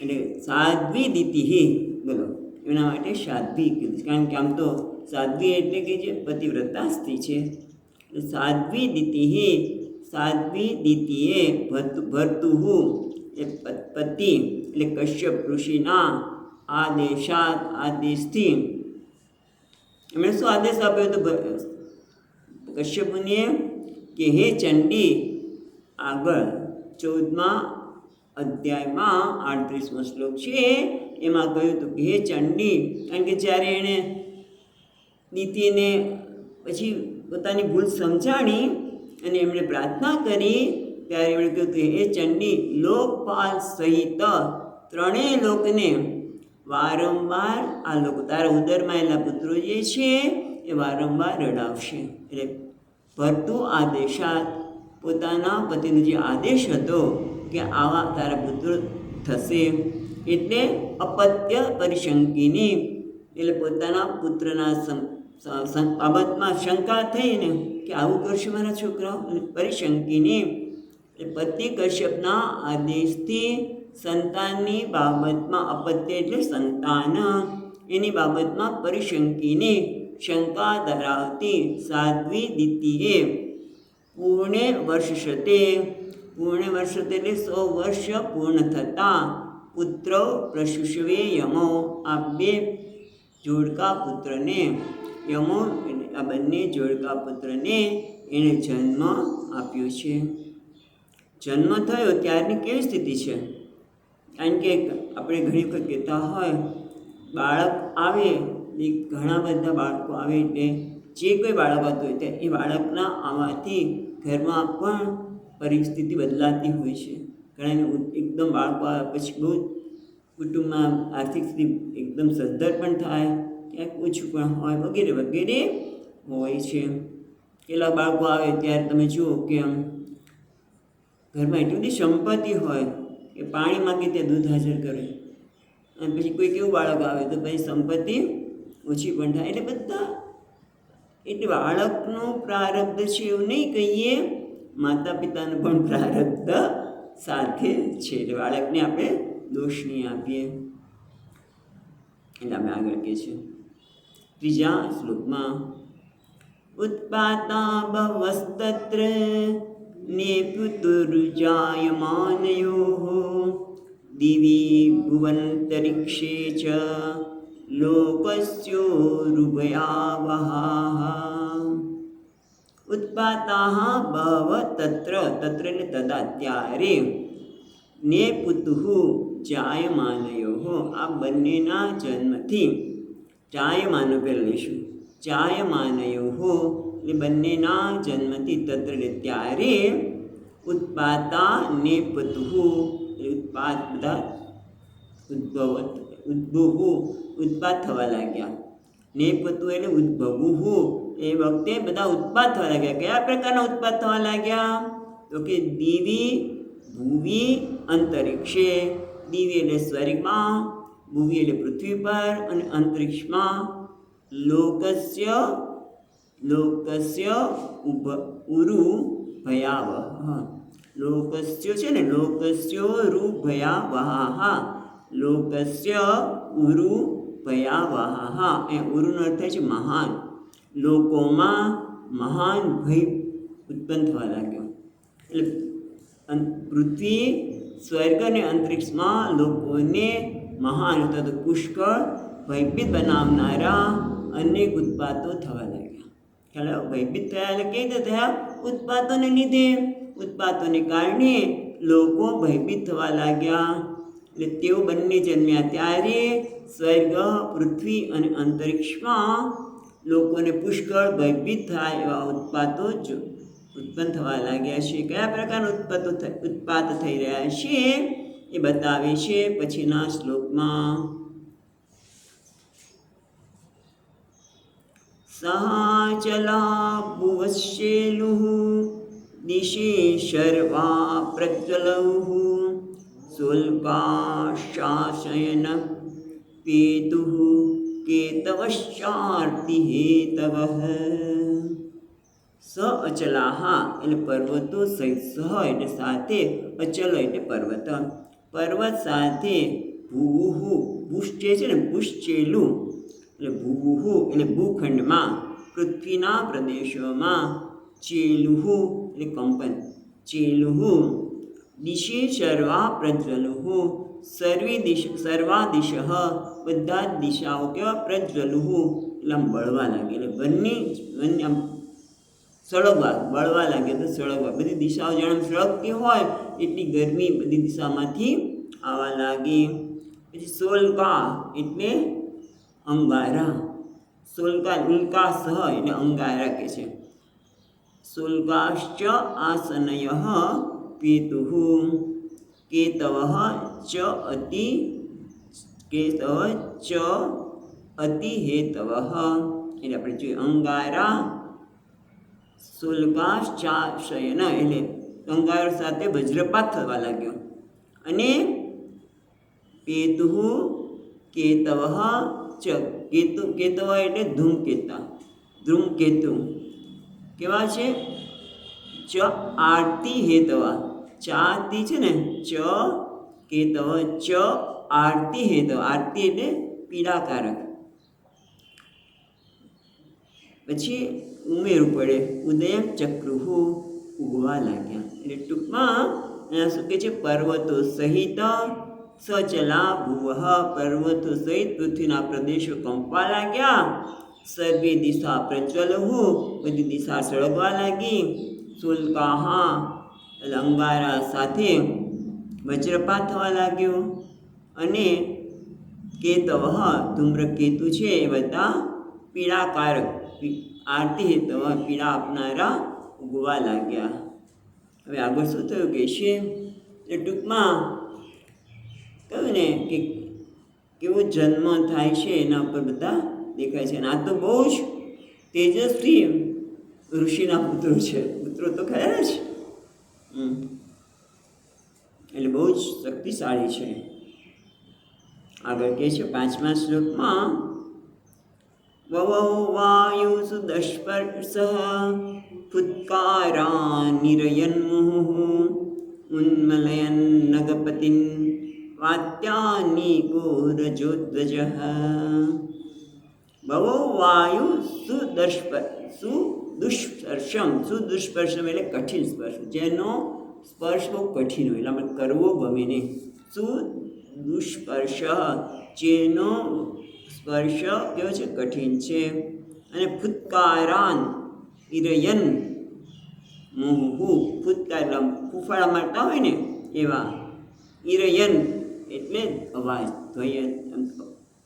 એટલે સાધ્વી દીતિ, બોલો એના માટે સાધ્વી કીધું, કારણ કે આમ તો સાધ્વી એટલે કે જે પતિવ્રતા સ્ત્રી છે. સાધ્વી દીતિ, સાધ્વી દીતિએ ભર્તુહુ એ પતિ એટલે કશ્યપ ઋષિના આદેશાત આદેશથી. એમણે શું આદેશ આપ્યો હતો કશ્યપ મુનિએ કે હે ચંડી, આગળ 14મા અધ્યાયમાં 38મો શ્લોક છે એમાં કહ્યું હતું કે હે ચંડી, કારણ કે જ્યારે એણે નીતિને પછી પોતાની ભૂલ સમજાણી અને એમણે પ્રાર્થના કરી ત્યારે એમણે કહ્યું કે હે ચંડી, લોકપાલ સહિત ત્રણેય લોકને વારંવાર આ લોકો તારા ઉદરમાં એલા પુત્રો જે છે એ વારંવાર રડાવશે. એટલે ભરતુ આદેશાત પોતાના પતિનો જે આદેશ હતો કે આવા તારા પુત્રો થશે, એટલે અપત્ય પરિશંકિની એટલે પોતાના પુત્રના બાબતમાં શંકા થઈ ને કે આવું કરશે મારા છોકરાઓ. પરિશંકિની એટલે પતિ કશ્યપના આદેશથી સંતાનની બાબતમાં, અપત્ય એટલે સંતાન, એની બાબતમાં પરિશંકિની શંકા ધરાવતી સાધ્વી દીતિએ પૂર્ણે વર્ષશતે, પૂર્ણે વર્ષતે એટલે 100 વર્ષ પૂર્ણ થતાં પુત્રો પ્રશુષવે યમો, આ બે જોડકા પુત્રને, યમો આ બંને જોડકા પુત્રને એણે જન્મ આપ્યો છે. જન્મ થયો ત્યારની કેવી સ્થિતિ છે? કારણ કે આપણે ઘણી વખત કહેતા હોય બાળક આવે, એ ઘણા બધા બાળકો આવે એટલે જે કોઈ બાળક આવતું હોય તે એ બાળકના આવવાથી ઘરમાં પણ પરિસ્થિતિ બદલાતી હોય છે. ઘણાને એકદમ બાળકો આવે પછી બહુ કુટુંબમાં આર્થિક સ્થિતિ એકદમ સદ્ધર પણ થાય ક્યાંક ઓછું પણ હોય, વગેરે વગેરે હોય છે. કેટલા બાળકો આવે ત્યારે તમે જુઓ કે ઘરમાં એટલી બધી સંપત્તિ હોય કે પાણી માગે તે દૂધ હાજર કરે, અને પછી કોઈ કેવું બાળક આવે તો પછી સંપત્તિ ઓછી પણ થાય. એટલે બધા એટલે બાળકનું પ્રારબ્ધ છે એવું નહીં કહીએ, માતા પિતાનું પણ પ્રારબ્ધ સાથે છે. એટલે બાળકને આપણે દોષ નહીં આપીએ. એટલે આપણે આગળ કહે છે ત્રીજા શ્લોકમાં, ઉત્પાતા બહવસ્તત્ર નેપુતુર્જાયમાનયોઃ દિવી ભુવંતરિક્ષે ચ લોકસ્યોરુભયાવહાઃ. ઉત્પાતાઃ બહવ તત્ર, તત્ર એટલે તદા ત્યારે, નેપુતુઃ જાયમાનયોઃ આ બંનેના જન્મથી, જાયમાનો પહેલાં લઈશું, જાયમાનયોઃ એટલે બંનેના જન્મથી, તત્ર એટલે ત્યારે, ઉત્પાતા નેપતુઃ એટલે ઉત્પાત બધા ઉત્પાત થવા લાગ્યા. નેપતુ એટલે ઉદ્ભવું, એ વખતે બધા ઉત્પાત થવા લાગ્યા. કયા પ્રકારના ઉત્પાત થવા લાગ્યા? તો કે દિવી ભુવી અંતરિક્ષે. દિવી એટલે સ્વર્ગમાં, ભુવી એટલે પૃથ્વી પર, અને અંતરિક્ષમાં લોકસ્ય ઉરુ ભયાવહ. લોકસ્ય છે ને, લોકસ્યોરુ ભયાવહ, લોકસ્ય ઉરુ ભયાવહ. એ ઉરુનો અર્થ થાય છે મહાન. લોકોમાં મહાન ભય ઉત્પન્ન થવા લાગ્યો. એટલે પૃથ્વી, સ્વર્ગ અને અંતરિક્ષમાં લોકોને મહાન અથવા તો પુષ્કળ ભયભીત બનાવનારા અનેક ઉત્પાતો થવા લાગ્યા. ખ્યાલ ભયભીત થયા એટલે કેવી રીતે થયા? ઉત્પાતોને લીધે. ઉત્પાતોને કારણે લોકો ભયભીત થવા લાગ્યા. એટલે તેઓ બંને જન્મ્યા ત્યારે સ્વર્ગ, પૃથ્વી અને અંતરિક્ષમાં લોકોને પુષ્કળ ભયભીત થાય એવા ઉત્પાતો જ ઉત્પન્ન થવા લાગ્યા છે. કયા પ્રકારના ઉત્પાત થઈ રહ્યા છે એ બતાવે છે પછીના શ્લોકમાં. સહાચલા ભુવશ્ચેલુઃ દિશે શર્વા પ્રજ્વલૌઃ શુલ્કાશાસયન પેતુઃ કેતવશ્ચાર્તિ હેતવઃ. સ અચલાહ એટલે પર્વતો સહિત, સહ એટલે સાથે, અચલ એટલે પર્વત, પર્વત સાથે, ભૂવુઃ ભૂશ્ચે છે ને, ભૂશ્ચેલું એટલે ભૂવુઃ એટલે ભૂખંડમાં, પૃથ્વીના પ્રદેશોમાં, ચેલુઃ એટલે કંપન, ચેલુઃ દિશે સર્વા પ્રજ્વલુઃ સર્વા દિશ બધા જ દિશાઓ કેવા? પ્રજ્વલુઃ એટલે આમ બળવા લાગે. એટલે બંને આમ સળગવા, બળવા લાગે તો સળગવા. બધી દિશાઓ જાણે સળગતી હોય એટલી ગરમી બધી દિશામાંથી આવવા લાગી. પછી સોલકા એટલે અંગારા, સોલકા ઉલ્કા સહ એટલે અંગારા કે છે. શુલ્કાશ્ચ આસનયઃ પેતુઃ કેતવઃ ચ અતિ હેતવઃ. એટલે આપણે જોઈએ અંગારા, શુલ્કાશ્ચાશયન એટલે અંગારા સાથે વજ્રપાત થવા લાગ્યો. અને પેતુઃ કેતવઃ ચ કેતવ એટલે ધૂમકેતુ કેવા છે? ચ આરતી હેતવા, ચાતી છે ને, ચ કેતવ ચ આરતી હેતવ, આરતી એટલે પીડાકારક. પછી ઉમેરવું પડે, ઉદયમ ચક્રુઃ ઉગવા લાગ્યા. એટલે ટૂંકમાં અહીંયા શું કહે છે? પર્વતો સહિત સચલા ભુવઃ પર્વતો સહિત પૃથ્વીના પ્રદેશો કંપવા લાગ્યા. સર્વે દિશા પ્રજ્વલઃ બધી દિશા સળગવા લાગી. શુલ્કાહ એટલે અંગારા સાથે વજ્રપાત થવા લાગ્યો. અને કેતવ ધૂમ્રકેતુ છે એ બધા પીડાકારક, આરતી હેતવ પીડા આપનારા ઉગવા લાગ્યા. હવે આગળ શું થયું કે છે? એ ટૂંકમાં કહ્યું ને કે કેવો જન્મ થાય છે એના ઉપર બધા દેખાય છે. અને આ તો બહુ જ તેજસ્વી ઋષિના પુત્રો તો ખરા જ. એટલે બહુ જ શક્તિશાળી છે. આગળ કહે છે 5મા શ્લોકમાં વવૌ વાયુષુ દસ્પર્શ ફુત્કારાનિરયન મુહુઃ ઉન્મલયન નગપતિન વાત્યાનિકો રજોદ્વજઃ. વવૌ વાયુ સુદુષ્પર્શમ એટલે કઠિન સ્પર્શ, જેનો સ્પર્શ બહુ કઠિન હોય, એટલે આપણે કરવો ગમે નહીં. સુદુષ્પર્શ, જેનો સ્પર્શ કેવો છે? કઠિન છે. અને ફુત્કારાન ઇરયન મુહુઃ, ફુત્કાર ફૂફાડા મારતા હોય ને એવા. ઇરયન એટલે અવાજ,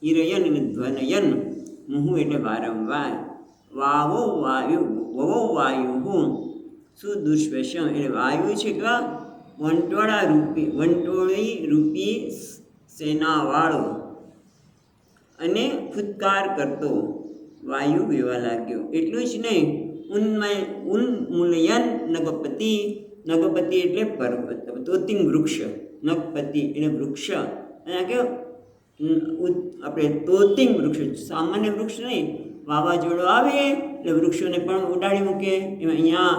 ઇરયન એટલે ધ્વનયન, મુહુઃ એટલે વારંવાર. વવૌ વાયુ સુદુષ્પર્શમ એટલે વાયુ છે કે વંટોળી રૂપી સેનાવાળો અને ફુત્કાર કરતો વાયુ વેવા લાગ્યો. એટલું જ નહીં, ઉન્મૂલયન નગપતિ, નગપતિ એટલે પર્વત, તોતિંગ વૃક્ષ, નગપતિ એટલે વૃક્ષ. અને આ કેવું આપણે તોતિંગ વૃક્ષ, સામાન્ય વૃક્ષ નહીં, વાવાઝોડું આવે એટલે વૃક્ષોને પણ ઉડાડી મૂકે. એમાં અહીંયા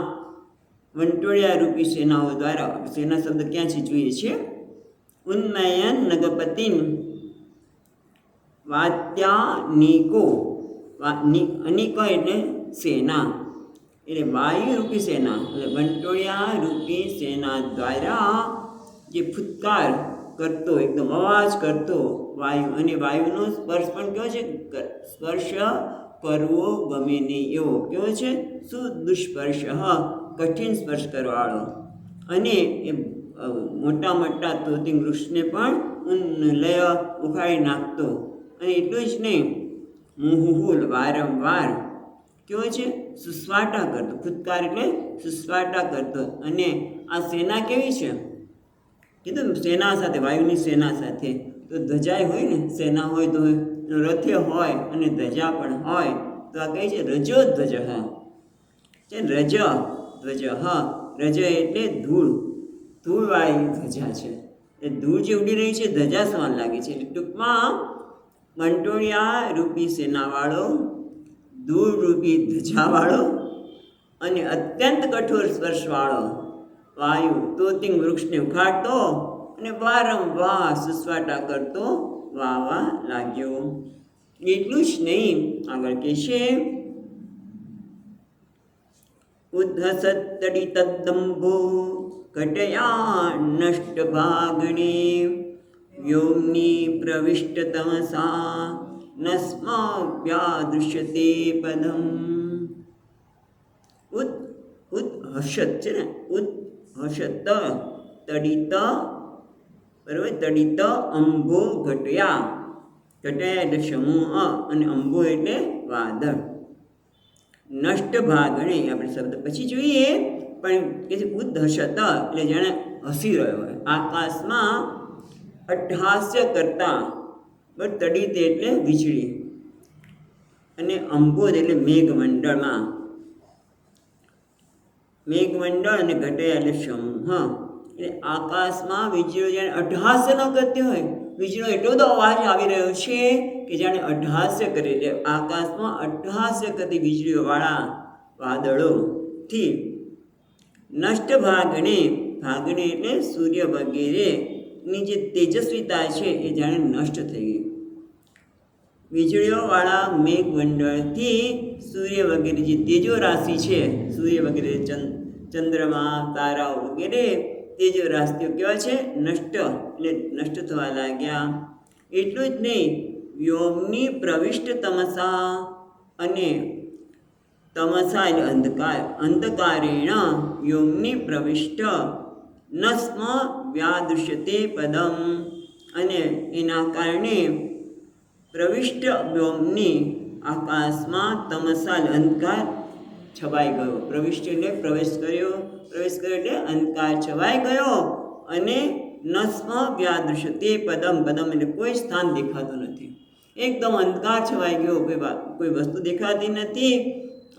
વંટોળિયા રૂપી સેનાઓ દ્વારા, સેના શબ્દ ક્યાંથી જોઈએ છે? ઉન્મયન નગપતિન વાત્યાનિકો, અનિકો એટલે સેના, એટલે વાયુ રૂપી સેના, એટલે વંટોળિયા રૂપી સેના દ્વારા જે ફુત્કાર કરતો, એકદમ અવાજ કરતો વાયુ, અને વાયુનો સ્પર્શ પણ કેવો છે? સ્પર્શ કરવો ગમે નહીં એવો. કેવો છે? સુદુષ્પર્શ, કઠિન સ્પર્શ કરવાવાળો. અને એ મોટા મોટા તોતિંગ વૃક્ષને પણ લય ઉખાડી નાખતો. અને એટલું જ નહીં, મુહુઃ વારંવાર કેવો છે? સુસવાટા કરતો. ફુત્કાર એટલે સુસવાટા કરતો. અને આ સેના કેવી છે? કીધું સેના સાથે, વાયુની સેના સાથે. તો ધજાય હોય ને, સેના હોય તો રથે હોય અને ધજા પણ હોય. તો આ કહે છે રજો ધ્વજ, છે રજ ધ્વજ. રજ એટલે ધૂળવાળી ધજા છે. એ ધૂળ જે ઉડી રહી છે ધજા સમાન લાગે છે. એટલે ટૂંકમાં વંટોળિયા રૂપી સેનાવાળો, ધૂળ રૂપી ધજાવાળો અને અત્યંત કઠોર સ્પર્શવાળો વાયુ તોતિંગ વૃક્ષને ઉખાડતો અને વારંવાર સુસવાટા કરતો વાવા લાગ્યો. એટલું જ નહીં, આગળ કહેશે ઉદ્ધસત્તડિતદંભો ઘટયા નષ્ટ ભાગણે વ્યોમ્ની પ્રવિષ્ટ તમસા નસ્માવ્યાદૃશ્યતે પદમ. ઉદ્હસત છે ને, ઉદ્હસત તડિત, બરાબર, તડિત અંબો ઘટયા, ઘટયા એટલે સમૂહ અને અંબો એટલે વાદળ. નષ્ટ ભાગણે આપણે શબ્દ પછી જોઈએ, પણ કે છે ઉદ્ધસત એટલે જાણે હસી રહ્યો હોય આકાશમાં, અટ્ટહાસ્ય કરતા. બટ તડિત એટલે વીજળી, અને અંબોજ એટલે મેઘમંડળમાં, મેઘમંડળ અને ઘટયા એટલે સમૂહ. એટલે આકાશમાં વીજળીઓ જાણે અટ્ટહાસ્ય ન કરતી હોય, વીજળીનો એટલો બધો અવાજ આવી રહ્યો છે કે જાણે અટ્ટહાસ્ય કરે. એટલે આકાશમાં અટ્ટહાસ્ય કરતી વીજળીઓવાળા વાદળોથી નષ્ટ ભાગણે, ભાગણે એટલે સૂર્ય વગેરેની જે તેજસ્વીતા છે એ જાણે નષ્ટ થઈ ગઈ. વીજળીઓવાળા મેઘમંડળથી સૂર્ય વગેરે જે તેજો રાશિ છે, સૂર્ય વગેરે, ચંદ્રમા, તારાઓ વગેરે તેજો રાશિઓ કેવા છે? નષ્ટ, એટલે નષ્ટ થવા લાગ્યા. એટલું જ નહીં, વ્યોમની પ્રવિષ્ટ તમસા, અને તમસા એટલે અંધકાર, અંધકારેણ વ્યોમની પ્રવિષ્ટ ન સ્મ વ્યાદૃશ્યતે પદમ, અને એના કારણે પ્રવિષ્ટ વ્યોમની આકાશમાં તમસા અંધકાર છવાઈ ગયો. પ્રવિષ્ટ એટલે પ્રવેશ કર્યો એટલે અંધકાર છવાઈ ગયો. અને ન સ્મ વ્યાદૃશ્યતે પદમ, પદમ એટલે કોઈ સ્થાન દેખાતું નથી. એકદમ અંધકાર છવાઈ ગયો, કોઈ વસ્તુ દેખાતી નથી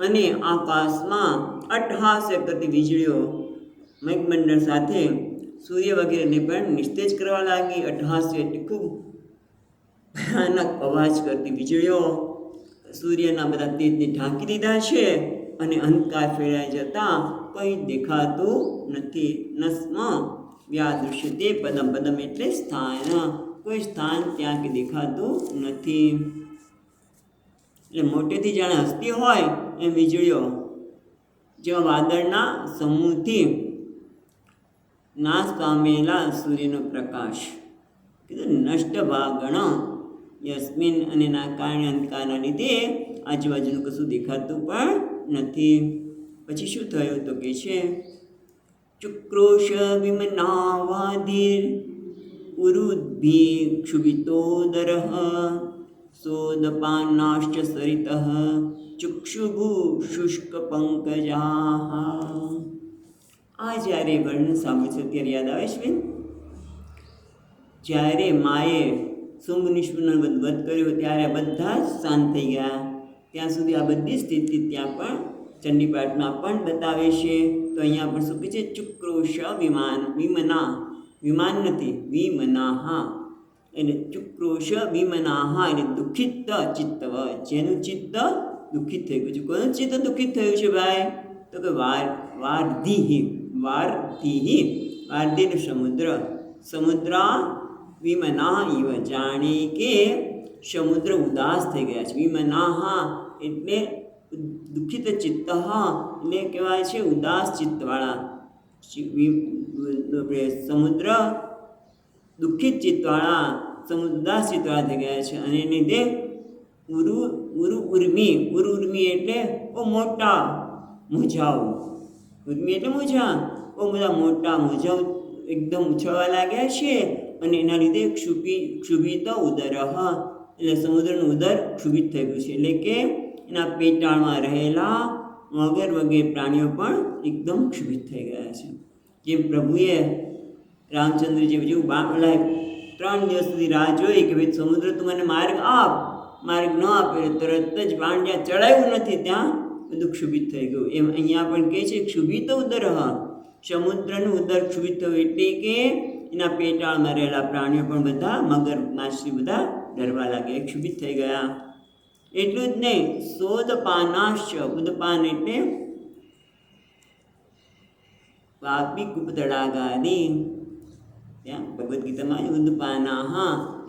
અને આકાશમાં અટ્ટહાસ્ય કરતી વીજળીઓ મેઘમંડળ સાથે સૂર્ય વગેરેને પણ નિસ્તેજ કરવા લાગી. અટ્ટહાસ્ય એટલે ખૂબ ભયાનક અવાજ કરતી વીજળીઓ સૂર્યના બધા તેજને ઢાંકી દીધા છે અને અંધકાર ફેલાઈ જતાં કંઈ દેખાતું નથી. નસ્મ વ્યાદૃશ્યતે પદમ, પદમ એટલે સ્થાન, કોઈ સ્થાન ત્યાં કે દેખાતું નથી. એટલે મોટેથી જાણે હસતી હોય એમ વીજળીઓ, જેવા વાદળના સમૂહથી નાશ પામેલા સૂર્યનો પ્રકાશ કીધું નષ્ટ ભાગણ યસ્મિન, અને ના કારણે અંધકારના લીધે આજુબાજુનું કશું દેખાતું પણ નથી. પછી શું થયું તો કે છે ચુક્રોશ વિમનાવાધિર ઉરુદ્ભી ક્ષુભિતોદરઃ સોદપાનાશ્ચ સરિતઃ ચુક્ષુભુ શુષ્ક પંકજાઃ. આ જ્યારે વર્ણન સાંભળશો ત્યારે યાદ આવે છે બેન, જ્યારે માએ શુંભ નિષ્પુનો વધ કર્યો ત્યારે બધા જ શાંત થઈ ગયા. ત્યાં સુધી આ બધી સ્થિતિ ત્યાં પણ ચંડીપાઠમાં પણ બતાવે છે. તો અહીંયા પણ શું કહે છે? ચુક્રોશ વિમના, વિમાન નથી, વિમનાહા, એટલે ચુક્રોશ વિમનાહા એટલે દુઃખિત ચિત્તવ, જેનું ચિત્ત દુઃખિત થઈ ગયું છે. કોનું ચિત્ત દુઃખિત થયું છે ભાઈ? તો કે વાર્ધિ, વાર્ધિ એટલે સમુદ્ર, સમુદ્ર વિમના ઇવ, જાણે કે સમુદ્ર ઉદાસ થઈ ગયા છે. વિમનાહા એટલે દુઃખિત ચિત્ત, એટલે કહેવાય છે ઉદાસ ચિત્તવાળા. સમુદ્ર દુઃખિત ચિત્તવાળા, સમુદ્ર ઉદાસ ચિત્તવાળા થઈ ગયા છે. અને એને લીધે ઉર્મી એટલે બહુ મોટા મોજાઓ, ઉર્મી એટલે મોજા, બહુ બધા મોટા મોજાઓ એકદમ ઉછળવા લાગ્યા છે. અને એના લીધે ક્ષુભિત ઉદર, એટલે સમુદ્રનું ઉદર ક્ષુભિત થઈ ગયું છે. એટલે કે એના પેટાળમાં રહેલા મગર વગેરે પ્રાણીઓ પણ એકદમ ક્ષુભિત થઈ ગયા છે. જેમ પ્રભુએ રામચંદ્રજી જેવું 3 દિવસ સુધી રાહ જોઈ કે ભાઈ સમુદ્ર તું મને માર્ગ આપ, માર્ગ ન આપે તરત જ બાણ જ્યાં ચડાવ્યું નથી ત્યાં બધું ક્ષુભિત થઈ ગયું. એમ અહીંયા પણ કહે છે ક્ષુભિત ઉદર, સમુદ્રનું ઉદર ક્ષુભિત થયું એટલે કે એના પેટાળમાં રહેલા પ્રાણીઓ પણ બધા, મગર માછલી બધા ડરવા લાગ્યા, ક્ષુભિત થઈ ગયા. એટલું જ નહીં, સોદપાનાશ્ચ, ઉદપાન એટલે વાપી કૂપતળાગાદી, ત્યાં ભગવદ્ ગીતામાં ઉદપાનાહ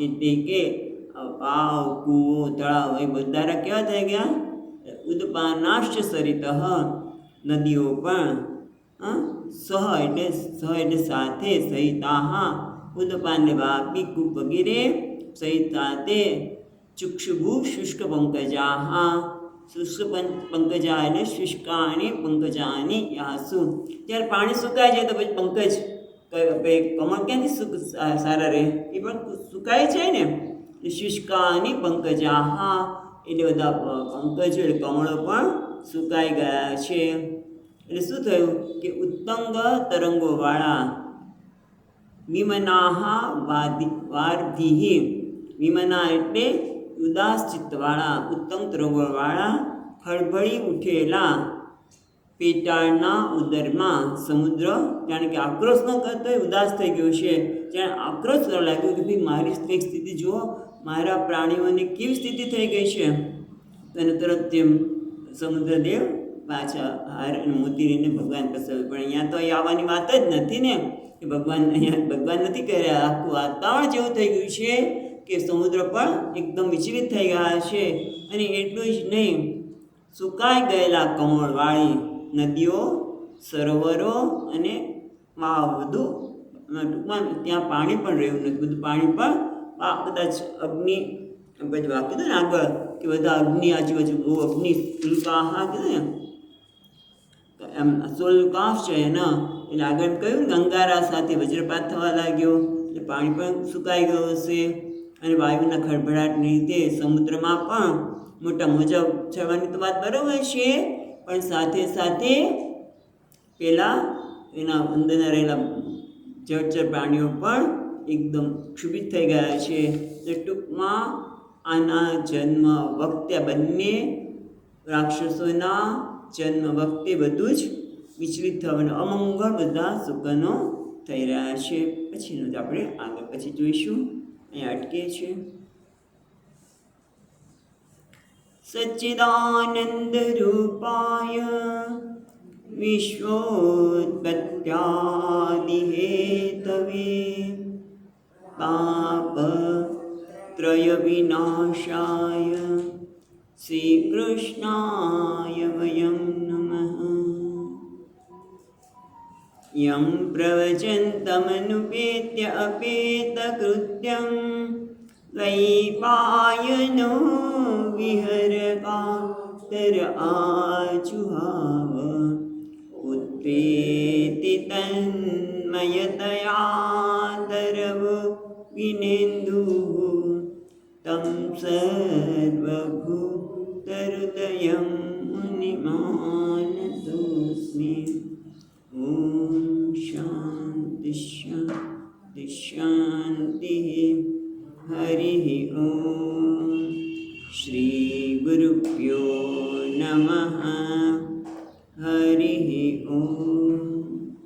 એટલે કે વાવ, કૂવો, તળાવ એ બધા કેવા થઈ ગયા? ઉદપાનાશ્ચ સરિતઃ, નદીઓ પણ સહ એટલે સાથે, સહિતાહ ઉદપાન વાપી કૂપ વગેરે સહિત સાથે, ચુક્ષુભુ શુષ્ક પંકજાહ, શુષ્ક પંકજા એટલે શુષ્કાની પંકજાની યાસુ. જ્યારે પાણી સુકાઈ જાય તો પછી પંકજ, કમળ ક્યાંથી સારા રહે? એ પણ સુકાય છે ને. શુષ્કાની પંકજાહ એટલે બધા પંકજો એટલે કમળો પણ સુકાઈ ગયા છે. એટલે શું થયું કે ઉત્તંગ તરંગોવાળા વિમનાહા વાર્ધિ, વિમના એટલે ઉદાસ ચિત્તવાળા, ઉત્તમ તરંગોવાળા ખળભળી ઉઠેલા પેટાળના ઉદરમાં સમુદ્ર જાણે કે આક્રોશ ન કરતો હોય, ઉદાસ થઈ ગયો છે. જાણે આક્રોશ કરવા લાગ્યો કે ભાઈ મારી સ્થિતિ જુઓ, મારા પ્રાણીઓની કેવી સ્થિતિ થઈ ગઈ છે. અને તરત તેમ સમુદ્રદેવ પાછા હાર અને મોતી રહીને ભગવાન પાસે. પણ અહીંયા તો અહીં આવવાની વાત જ નથી ને, કે ભગવાન નથી કહી રહ્યા. આખું વાતાવરણ જેવું થઈ ગયું છે કે સમુદ્ર પણ એકદમ વિચલિત થઈ ગયા છે. અને એટલું જ નહીં, સુકાઈ ગયેલા કમળવાળી નદીઓ, સરોવરો અને વાવ બધું, ટૂંકમાં ત્યાં પાણી પણ રહ્યું નથી. બધું પાણી પણ કદાચ અગ્નિ, પછી કીધું ને આગળ કે બધા અગ્નિ આજુબાજુ બહુ અગ્નિ શુલ્કાહ કીધું ને, એમ શુલ્કાશ છે ને. એટલે આગળ એમ કહ્યું ને, અંગારા સાથે વજ્રપાત થવા લાગ્યો એટલે પાણી પણ સુકાઈ ગયું હશે. અને વાયુના ખળભળાટને લીધે સમુદ્રમાં પણ મોટા મોજા ઉછળવાની તો વાત બરાબર છે, પણ સાથે સાથે પેલા એના અંદરના રહેલા જળચર પ્રાણીઓ પણ એકદમ ક્ષુભિત થઈ ગયા છે. એટલે ટૂંકમાં આના જન્મ વખતે બંને રાક્ષસોના જન્મ વખતે બધું જ વિચલિત થવાનું અમંગળ બધા શુકનો થઈ રહ્યા છે. પછીનું આપણે આગળ પછી જોઈશું. અહીંયા અટકે છે. સચ્ચિદાનંદ રૂપાય વિશ્વોત્પત્યાદિ હેતવે પાપત્રય વિનાશાય શ્રી કૃષ્ણાય વયં નમઃ. યં પ્રવચन्तમનુપેત્ય અપેતકૃત્યં વૈપાયનો વિહરકાતર આજુહાવ ઉત્પેતિ તન્મયતયાદરવો વિનેન્દુઃ तं સર્વભૂતહૃદયં મુનિમાનતોऽસ્મિ. ઓમ શાંતિ શાંતિ શાંતિ. હરિ ઓમ. શ્રી ગુરુભ્યો નમઃ. હરિ ઓમ.